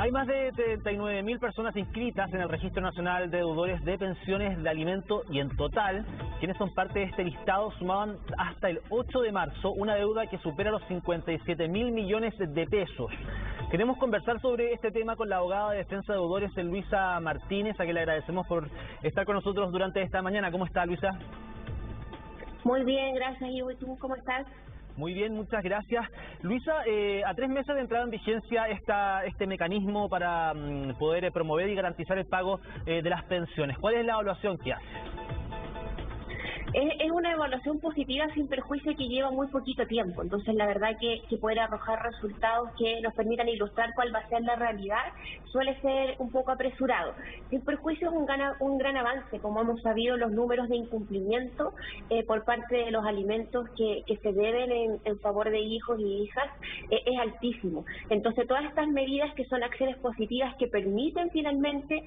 Hay más de 39.000 personas inscritas en el Registro Nacional de Deudores de Pensiones de Alimento y en total, quienes son parte de este listado sumaban hasta el 8 de marzo una deuda que supera los 57.000 millones de pesos. Queremos conversar sobre este tema con la abogada de defensa de deudores, Luisa Martínez, a quien le agradecemos por estar con nosotros durante esta mañana. ¿Cómo está, Luisa? Muy bien, gracias, Ivo. ¿Y tú cómo estás? Muy bien, muchas gracias. Luisa, a 3 meses de entrada en vigencia este mecanismo para poder promover y garantizar el pago de las pensiones, ¿cuál es la evaluación que hace? Es una evaluación positiva sin perjuicio que lleva muy poquito tiempo, entonces la verdad que poder arrojar resultados que nos permitan ilustrar cuál va a ser la realidad suele ser un poco apresurado. Sin perjuicio es un gran avance, como hemos sabido, los números de incumplimiento por parte de los alimentos que se deben en favor de hijos y hijas es altísimo. Entonces todas estas medidas que son acciones positivas que permiten finalmente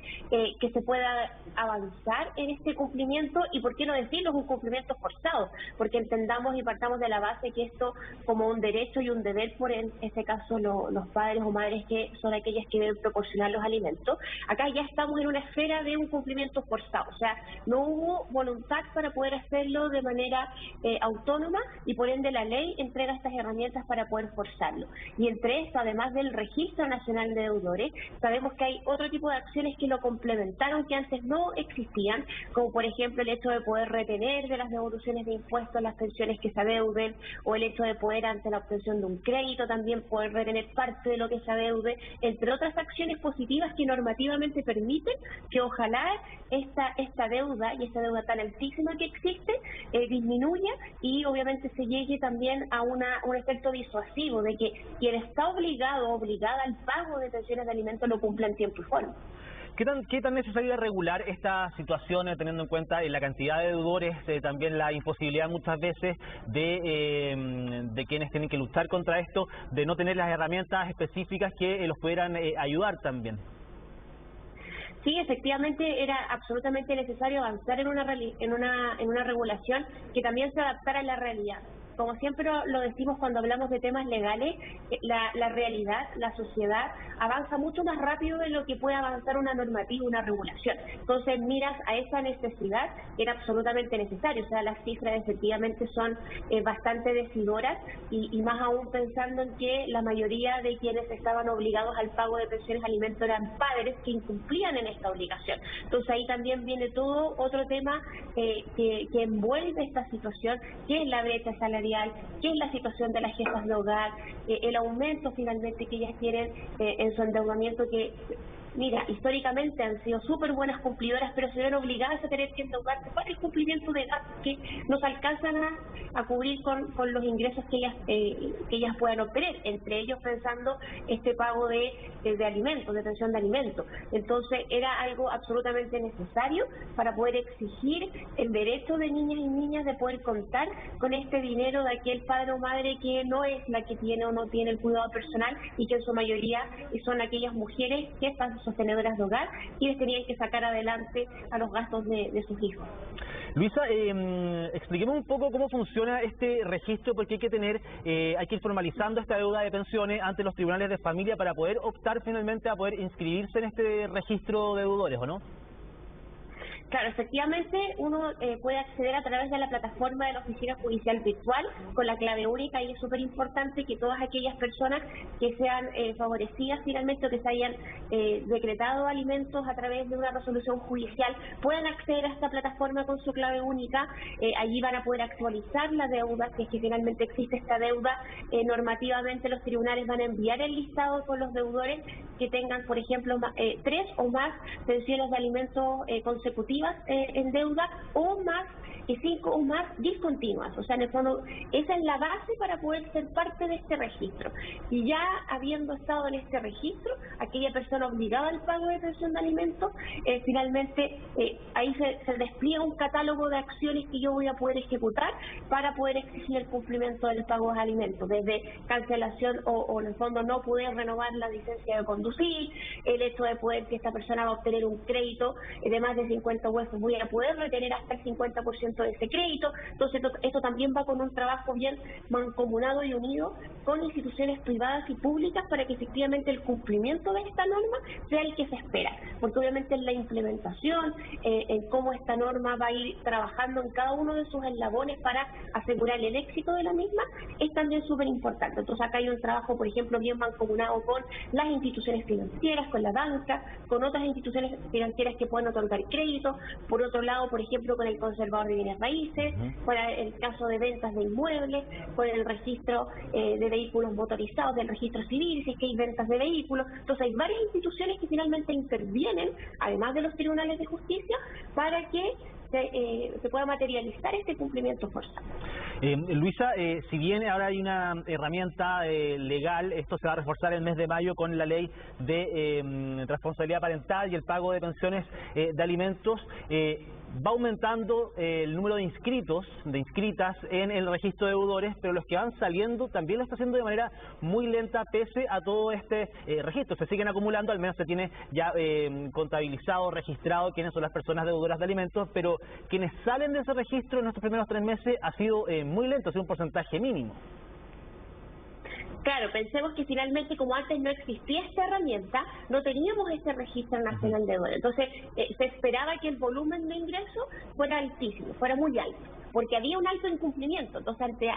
que se pueda avanzar en este cumplimiento y, ¿por qué no decirlo?, un cumplimiento forzado, porque entendamos y partamos de la base que esto como un derecho y un deber por en este caso los padres o madres que son aquellas que deben proporcionar los alimentos. Acá ya estamos en una esfera de un cumplimiento forzado, o sea, no hubo voluntad para poder hacerlo de manera autónoma y por ende la ley entrega estas herramientas para poder forzarlo. Y entre esto, además del Registro Nacional de Deudores, sabemos que hay otro tipo de acciones que lo complementaron que antes no existían, como por ejemplo el hecho de poder retener de las devoluciones de impuestos las pensiones que se adeuden, o el hecho de poder, ante la obtención de un crédito, también poder retener parte de lo que se adeude, entre otras acciones positivas que normativamente permiten que ojalá esta deuda y esta deuda tan altísima que existe disminuya y obviamente se llegue también a un efecto disuasivo de que quien está obligado o obligada al pago de pensiones de alimentos lo cumpla en tiempo y forma. ¿Qué tan necesario es regular esta situación teniendo en cuenta la cantidad de deudores, también la imposibilidad muchas veces de quienes tienen que luchar contra esto, de no tener las herramientas específicas que los pudieran ayudar también? Sí, efectivamente era absolutamente necesario avanzar en una regulación que también se adaptara a la realidad. Como siempre lo decimos cuando hablamos de temas legales, la realidad, la sociedad avanza mucho más rápido de lo que puede avanzar una normativa, una regulación. Entonces miras a esa necesidad, era absolutamente necesario, o sea, las cifras efectivamente son bastante decidoras y más aún pensando en que la mayoría de quienes estaban obligados al pago de pensiones de alimentos eran padres que incumplían en esta obligación. Entonces ahí también viene todo otro tema que envuelve esta situación, que es la brecha salarial, qué es la situación de las jefas de hogar, el aumento finalmente que ellas tienen en su endeudamiento, que mira, históricamente han sido súper buenas cumplidoras, pero se ven obligadas a tener que endeudarse para el cumplimiento de gastos que nos alcanzan a cubrir con los ingresos que ellas puedan obtener, entre ellos pensando este pago de alimentos, de pensión de alimentos. Entonces era algo absolutamente necesario para poder exigir el derecho de niñas y niñas de poder contar con este dinero de aquel padre o madre que no es la que tiene o no tiene el cuidado personal y que en su mayoría son aquellas mujeres que están sostenedoras de hogar y les tenían que sacar adelante a los gastos de sus hijos. Luisa, expliquemos un poco cómo funciona este registro, porque hay que ir formalizando esta deuda de pensiones ante los tribunales de familia para poder optar finalmente a poder inscribirse en este registro de deudores, ¿o no? Claro, efectivamente uno puede acceder a través de la plataforma de la Oficina Judicial Virtual con la clave única y es súper importante que todas aquellas personas que sean favorecidas finalmente o que se hayan decretado alimentos a través de una resolución judicial puedan acceder a esta plataforma con su clave única. Allí van a poder actualizar la deuda, si es que finalmente existe esta deuda. Normativamente los tribunales van a enviar el listado con los deudores que tengan, por ejemplo, 3 o más pensiones de alimentos consecutivas en deuda o más que 5 o más discontinuas. O sea, en el fondo, esa es la base para poder ser parte de este registro. Y ya habiendo estado en este registro, aquella persona obligada al pago de pensión de alimentos, finalmente ahí se despliega un catálogo de acciones que yo voy a poder ejecutar para poder exigir el cumplimiento del pago de alimentos, desde cancelación o en el fondo no poder renovar la licencia de conducir, el hecho de poder que esta persona va a obtener un crédito de más de 50 web voy a poder retener hasta el 50% de ese crédito. Entonces esto también va con un trabajo bien mancomunado y unido con instituciones privadas y públicas para que efectivamente el cumplimiento de esta norma sea el que se espera, porque obviamente en la implementación, en cómo esta norma va a ir trabajando en cada uno de sus eslabones para asegurar el éxito de la misma, es también súper importante. Entonces acá hay un trabajo, por ejemplo, bien mancomunado con las instituciones financieras, con la banca, con otras instituciones financieras que pueden otorgar crédito, por otro lado, por ejemplo, con el conservador de bienes raíces, para el caso de ventas de inmuebles, con el registro de vehículos motorizados, del registro civil, si es que hay ventas de vehículos. Entonces hay varias instituciones que finalmente intervienen, además de los tribunales de justicia, para que se pueda materializar este cumplimiento forzado. Luisa, si bien ahora hay una herramienta legal, esto se va a reforzar el mes de mayo con la ley de responsabilidad parental y el pago de pensiones de alimentos. Va aumentando el número de inscritas en el registro de deudores, pero los que van saliendo también lo está haciendo de manera muy lenta pese a todo este registro. Se siguen acumulando, al menos se tiene ya contabilizado, registrado quiénes son las personas deudoras de alimentos, pero quienes salen de ese registro en estos primeros 3 meses ha sido muy lento, ha sido un porcentaje mínimo. Claro, pensemos que finalmente, como antes no existía esta herramienta, no teníamos este registro nacional de deudores. Entonces, se esperaba que el volumen de ingresos fuera altísimo, fuera muy alto, porque había un alto incumplimiento. Entonces, ante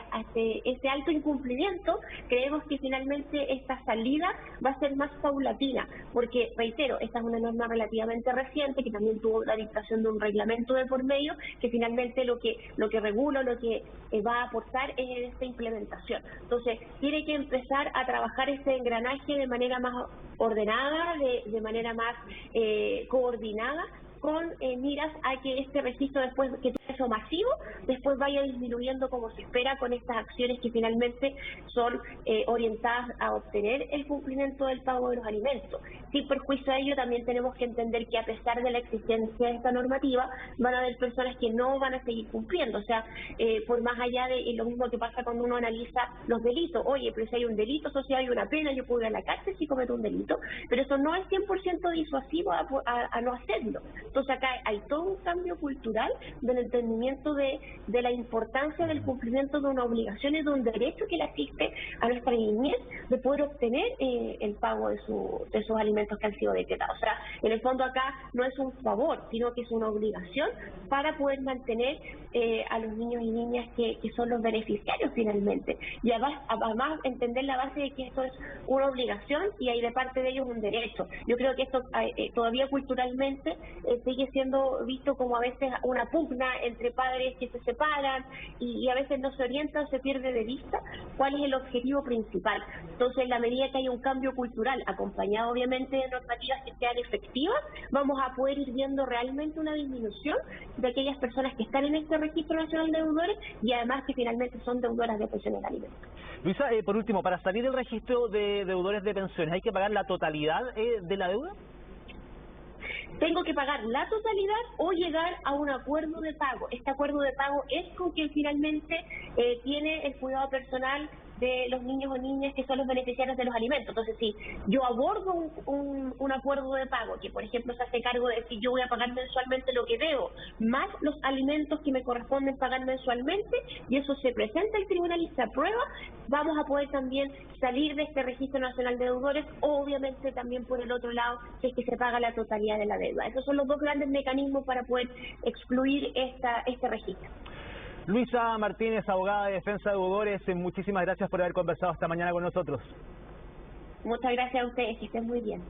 ese alto incumplimiento, creemos que finalmente esta salida va a ser más paulatina, porque, reitero, esta es una norma relativamente reciente, que también tuvo la dictación de un reglamento de por medio, que finalmente lo que regula, lo que va a aportar es esta implementación. Entonces, tiene que empezar a trabajar este engranaje de manera más ordenada, de manera más coordinada, con miras a que este registro, después que tiene eso masivo, después vaya disminuyendo como se espera con estas acciones que finalmente son orientadas a obtener el cumplimiento del pago de los alimentos. Sin perjuicio a ello, también tenemos que entender que a pesar de la existencia de esta normativa, van a haber personas que no van a seguir cumpliendo. O sea, por más allá de lo mismo que pasa cuando uno analiza los delitos. Oye, pero si hay un delito social y una pena, yo puedo ir a la cárcel si cometo un delito, pero eso no es 100% disuasivo a no hacerlo. Entonces acá hay todo un cambio cultural del entendimiento de la importancia del cumplimiento de una obligación y de un derecho que le asiste a nuestra niñez de poder obtener el pago de sus alimentos que han sido decretados. O sea, en el fondo acá no es un favor, sino que es una obligación para poder mantener a los niños y niñas que son los beneficiarios finalmente. Y además entender la base de que esto es una obligación y hay de parte de ellos un derecho. Yo creo que esto todavía culturalmente sigue siendo visto como a veces una pugna entre padres que se separan y a veces no se orienta o se pierde de vista cuál es el objetivo principal. Entonces, en la medida que hay un cambio cultural, acompañado obviamente de normativas que sean efectivas, vamos a poder ir viendo realmente una disminución de aquellas personas que están en este registro nacional de deudores y además que finalmente son deudoras de pensiones de alimentos. Luisa, por último, para salir del registro de deudores de pensiones, ¿hay que pagar la totalidad de la deuda? Tengo que pagar la totalidad o llegar a un acuerdo de pago. Este acuerdo de pago es con quien finalmente tiene el cuidado personal de los niños o niñas que son los beneficiarios de los alimentos. Entonces, si yo abordo un acuerdo de pago, que por ejemplo se hace cargo de decir yo voy a pagar mensualmente lo que debo, más los alimentos que me corresponden pagar mensualmente, y eso se presenta al tribunal y se aprueba, vamos a poder también salir de este registro nacional de deudores, o obviamente también por el otro lado, si es que se paga la totalidad de la deuda. Esos son los dos grandes mecanismos para poder excluir este registro. Luisa Martínez, abogada de defensa de deudores, muchísimas gracias por haber conversado esta mañana con nosotros. Muchas gracias a ustedes, que estén muy bien.